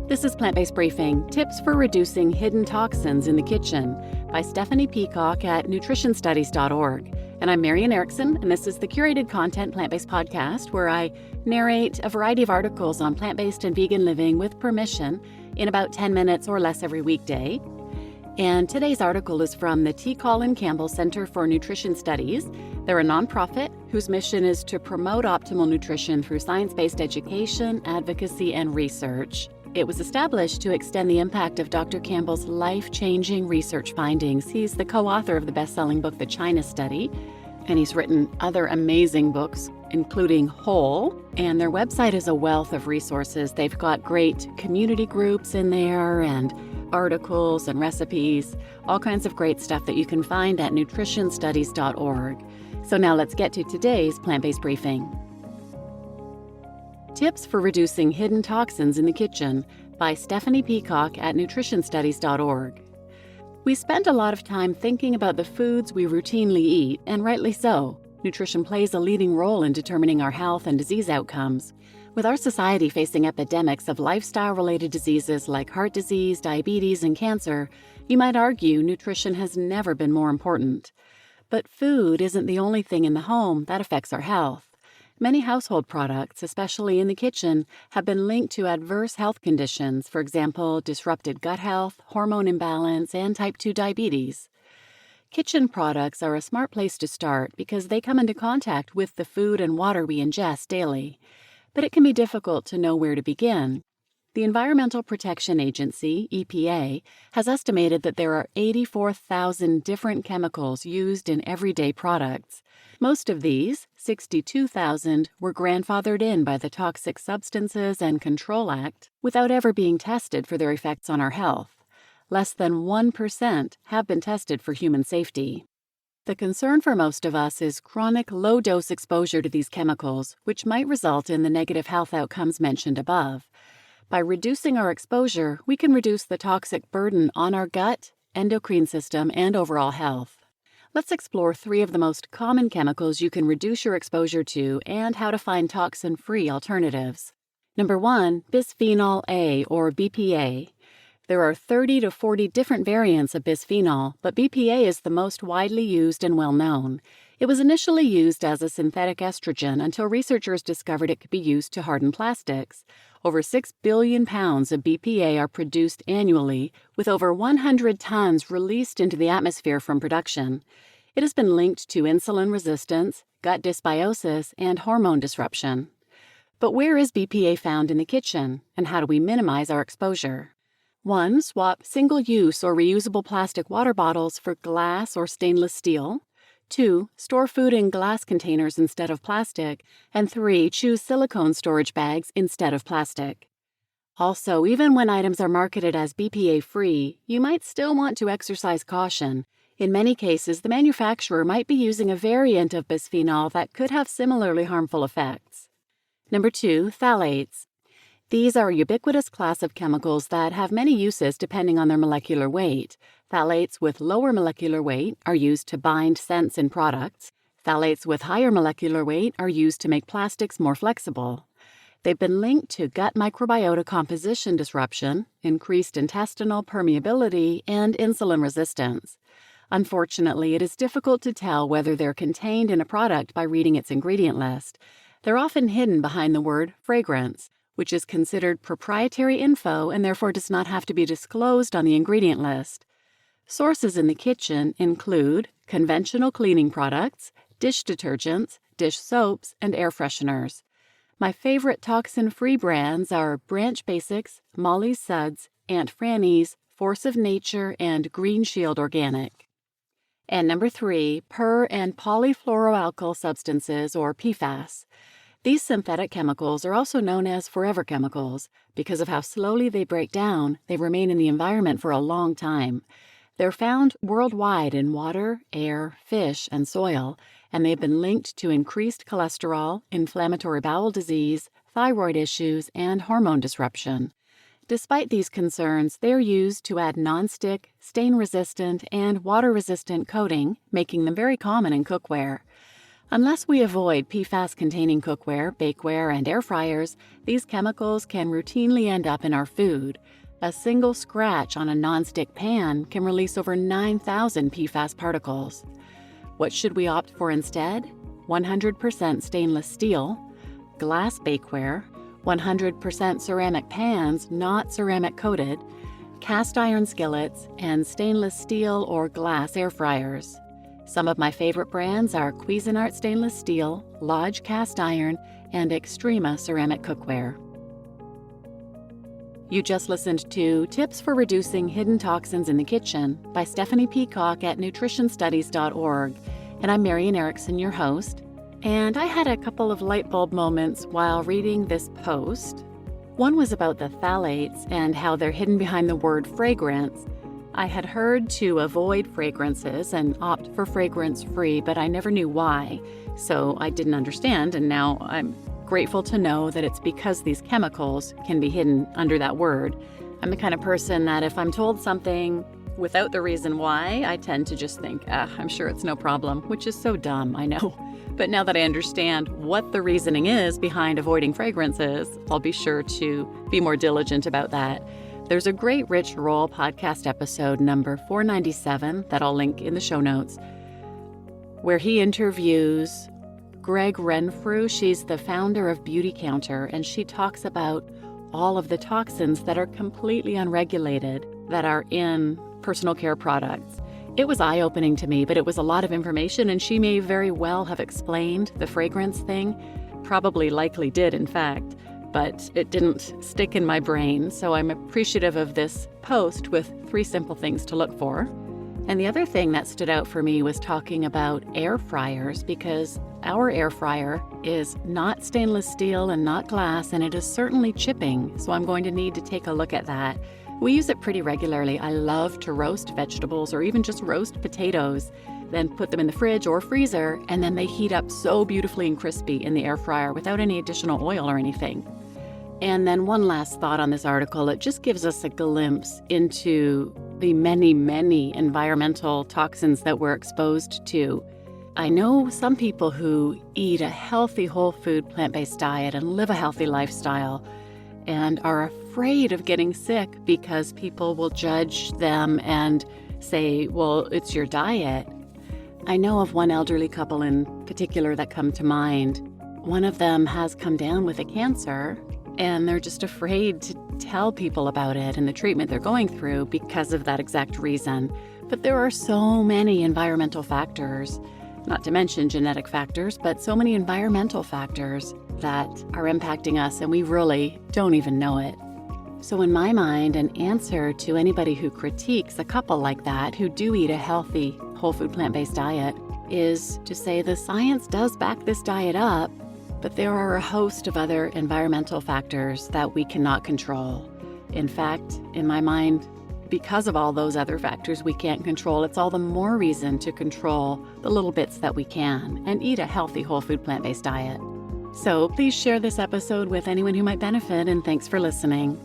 This is Plant-Based Briefing, Tips for Reducing Hidden Toxins in the Kitchen by Stephanie Peacock at nutritionstudies.org. And I'm Marian Erickson, and this is the curated content plant-based podcast where I narrate a variety of articles on plant-based and vegan living with permission in about 10 minutes or less every weekday. And today's article is from the Colin Campbell Center for Nutrition Studies. They're a nonprofit whose mission is to promote optimal nutrition through science-based education, advocacy, and research. It was established to extend the impact of Dr. Campbell's life-changing research findings. He's the co-author of the best-selling book, The China Study, and he's written other amazing books, including Whole, and their website is a wealth of resources. They've got great community groups in there and articles and recipes, all kinds of great stuff that you can find at nutritionstudies.org. So now let's get to today's plant-based briefing. Tips for Reducing Hidden Toxins in the Kitchen by Stephanie Peacock at nutritionstudies.org. We spend a lot of time thinking about the foods we routinely eat, and rightly so. Nutrition plays a leading role in determining our health and disease outcomes. With our society facing epidemics of lifestyle-related diseases like heart disease, diabetes, and cancer, you might argue nutrition has never been more important. But food isn't the only thing in the home that affects our health. Many household products, especially in the kitchen, have been linked to adverse health conditions, for example, disrupted gut health, hormone imbalance, and type 2 diabetes. Kitchen products are a smart place to start because they come into contact with the food and water we ingest daily. But it can be difficult to know where to begin. The Environmental Protection Agency, EPA, has estimated that there are 84,000 different chemicals used in everyday products. Most of these, 62,000, were grandfathered in by the Toxic Substances and Control Act without ever being tested for their effects on our health. Less than 1% have been tested for human safety. The concern for most of us is chronic low-dose exposure to these chemicals, which might result in the negative health outcomes mentioned above. By reducing our exposure, we can reduce the toxic burden on our gut, endocrine system, and overall health. Let's explore 3 of the most common chemicals you can reduce your exposure to and how to find toxin-free alternatives. Number 1, bisphenol A, or BPA. There are 30 to 40 different variants of bisphenol, but BPA is the most widely used and well-known. It was initially used as a synthetic estrogen until researchers discovered it could be used to harden plastics. Over 6 billion pounds of BPA are produced annually, with over 100 tons released into the atmosphere from production. It has been linked to insulin resistance, gut dysbiosis, and hormone disruption. But where is BPA found in the kitchen, and how do we minimize our exposure? 1. Swap single-use or reusable plastic water bottles for glass or stainless steel. 2. Store food in glass containers instead of plastic. And 3. Choose silicone storage bags instead of plastic. Also, even when items are marketed as BPA-free, you might still want to exercise caution. In many cases, the manufacturer might be using a variant of bisphenol that could have similarly harmful effects. Number 2. Phthalates. These are a ubiquitous class of chemicals that have many uses depending on their molecular weight. Phthalates with lower molecular weight are used to bind scents in products. Phthalates with higher molecular weight are used to make plastics more flexible. They've been linked to gut microbiota composition disruption, increased intestinal permeability, and insulin resistance. Unfortunately, it is difficult to tell whether they're contained in a product by reading its ingredient list. They're often hidden behind the word fragrance, which is considered proprietary info and therefore does not have to be disclosed on the ingredient list. Sources in the kitchen include conventional cleaning products, dish detergents, dish soaps, and air fresheners. My favorite toxin-free brands are Branch Basics, Molly's Suds, Aunt Franny's, Force of Nature, and Green Shield Organic. And number 3, per- and polyfluoroalkyl substances, or PFAS. These synthetic chemicals are also known as forever chemicals. Because of how slowly they break down, they remain in the environment for a long time. They're found worldwide in water, air, fish, and soil, and they've been linked to increased cholesterol, inflammatory bowel disease, thyroid issues, and hormone disruption. Despite these concerns, they are used to add non-stick, stain-resistant, and water-resistant coating, making them very common in cookware. Unless we avoid PFAS-containing cookware, bakeware, and air fryers, these chemicals can routinely end up in our food. A single scratch on a nonstick pan can release over 9,000 PFAS particles. What should we opt for instead? 100% stainless steel, glass bakeware, 100% ceramic pans not ceramic coated, cast iron skillets, and stainless steel or glass air fryers. Some of my favorite brands are Cuisinart stainless steel, Lodge cast iron, and Extrema ceramic cookware. You just listened to Tips for Reducing Hidden Toxins in the Kitchen by Stephanie Peacock at nutritionstudies.org, and I'm Marian Erickson, your host. And I had a couple of light bulb moments while reading this post. One was about the phthalates and how they're hidden behind the word fragrance. I had heard to avoid fragrances and opt for fragrance-free, but I never knew why, so I didn't understand, and now I'm grateful to know that it's because these chemicals can be hidden under that word. I'm the kind of person that if I'm told something without the reason why, I tend to just think, I'm sure it's no problem, which is so dumb, I know. But now that I understand what the reasoning is behind avoiding fragrances, I'll be sure to be more diligent about that. There's a great Rich Roll podcast episode number 497 that I'll link in the show notes, where he interviews Greg Renfrew. She's the founder of Beauty Counter, and she talks about all of the toxins that are completely unregulated that are in personal care products. It was eye-opening to me, but it was a lot of information, and she may very well have explained the fragrance thing, likely did, in fact. But it didn't stick in my brain, so I'm appreciative of this post with 3 simple things to look for. And the other thing that stood out for me was talking about air fryers, because our air fryer is not stainless steel and not glass, and it is certainly chipping, so I'm going to need to take a look at that. We use it pretty regularly. I love to roast vegetables or even just roast potatoes, then put them in the fridge or freezer, and then they heat up so beautifully and crispy in the air fryer without any additional oil or anything. And then one last thought on this article, it just gives us a glimpse into the many, many environmental toxins that we're exposed to. I know some people who eat a healthy, whole food, plant-based diet and live a healthy lifestyle and are afraid of getting sick because people will judge them and say, well, it's your diet. I know of one elderly couple in particular that come to mind. One of them has come down with a cancer, and they're just afraid to tell people about it and the treatment they're going through because of that exact reason. But there are so many environmental factors, not to mention genetic factors, but so many environmental factors that are impacting us, and we really don't even know it. So in my mind, an answer to anybody who critiques a couple like that, who do eat a healthy, whole food, plant-based diet, is to say the science does back this diet up, but there are a host of other environmental factors that we cannot control. In fact, in my mind, because of all those other factors we can't control, it's all the more reason to control the little bits that we can and eat a healthy, whole food, plant-based diet. So please share this episode with anyone who might benefit, and thanks for listening.